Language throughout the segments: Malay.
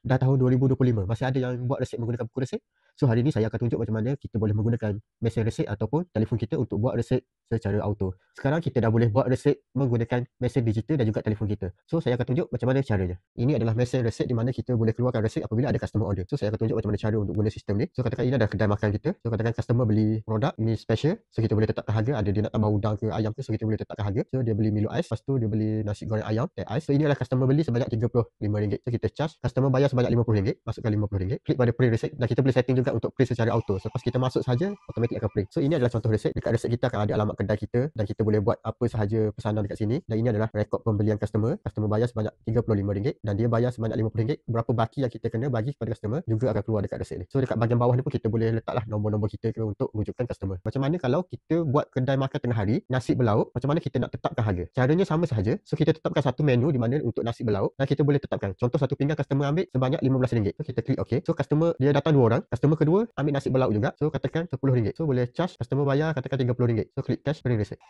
dah tahun 2025 masih ada yang buat resip menggunakan buku resip. So hari ni saya akan tunjuk macam mana kita boleh menggunakan mesin resip ataupun telefon kita untuk buat resip secara auto. Sekarang kita dah boleh buat resip menggunakan mesin digital dan juga telefon kita. So saya akan tunjuk macam mana caranya. Ini adalah mesin resip di mana kita boleh keluarkan resip apabila ada customer order. So saya akan tunjuk macam mana cara untuk guna sistem ni. So katakan ini adalah kedai makan kita. So katakan customer beli produk ni special. So kita boleh tetapkan harga, ada dia nak tambah udang ke ayam ke, so kita boleh tetapkan harga. So dia beli Milo ais, lepas tu dia beli nasi goreng ayam teh ais. So ini adalah customer beli sebanyak RM35. So kita charge, customer bayar sebanyak RM50, masukkan RM50, klik pada print receipt dan kita boleh setting juga untuk print secara auto. Selepas kita masuk saja, automatic akan print. So ini adalah contoh receipt. Dekat receipt kita akan ada alamat kedai kita dan kita boleh buat apa sahaja pesanan dekat sini. Dan ini adalah rekod pembelian customer. Customer bayar sebanyak RM35 dan dia bayar sebanyak RM50. Berapa baki yang kita kena bagi kepada customer juga akan keluar dekat receipt ni. So dekat bahagian bawah ni pun kita boleh letaklah nombor-nombor kita untuk rujukkan customer. Macam mana kalau kita buat kedai makan tengah hari, nasi berlauk, macam mana kita nak tetapkan harga? Caranya sama sahaja. So kita tetapkan satu menu di mana untuk nasi berlauk dan kita boleh tetapkan. Contoh satu pinggan customer ambil sebanyak RM15. So kita klik OK. So customer dia datang 2 orang. Customer kedua ambil nasi berlauk juga. So katakan RM10. So boleh charge, customer bayar katakan RM30. So klik cash, print receipt.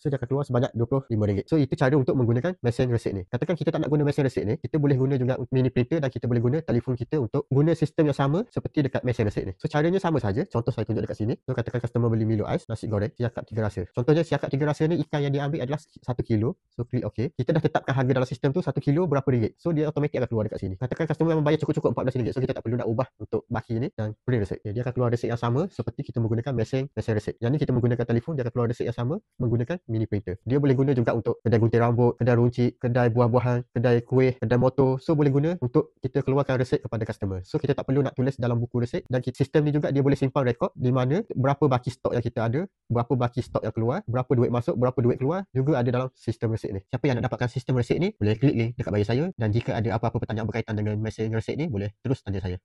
So dia akan keluar sebanyak RM25. So itu cara untuk menggunakan mesin receipt ni. Katakan kita tak nak guna mesin receipt ni, kita boleh guna juga mini printer dan kita boleh guna telefon kita untuk guna sistem yang sama seperti dekat mesin receipt ni. So caranya sama saja. Contoh saya tunjuk dekat sini. So katakan customer beli Milo ais, nasi goreng, siakap 3 rasa. Contohnya siakap 3 rasa ni ikan yang dia ambil adalah 1 kilo. So klik OK. Kita dah tetapkan harga dalam sistem tu 1 kilo berapa ringgit. So dia automatik akan keluar dekat sini. Katakan customer memang bayar cukup-cukup RM14. So kita tak perlu nak ubah untuk baki ni dan print receipt. Dia akan keluar receipt yang sama seperti kita menggunakan mesin receipt. Yang ni kita menggunakan telefon, dia akan keluar receipt yang sama menggunakan mini printer. Dia boleh guna juga untuk kedai gunting rambut, kedai runcit, kedai buah-buahan, kedai kuih, kedai motor. So boleh guna untuk kita keluarkan resip kepada customer. So kita tak perlu nak tulis dalam buku resip dan sistem ni juga dia boleh simpan rekod di mana berapa baki stok yang kita ada, berapa baki stok yang keluar, berapa duit masuk, berapa duit keluar juga ada dalam sistem resip ni. Siapa yang nak dapatkan sistem resip ni boleh klik link dekat bio saya dan jika ada apa-apa pertanyaan berkaitan dengan mesin resip ni boleh terus tanya saya.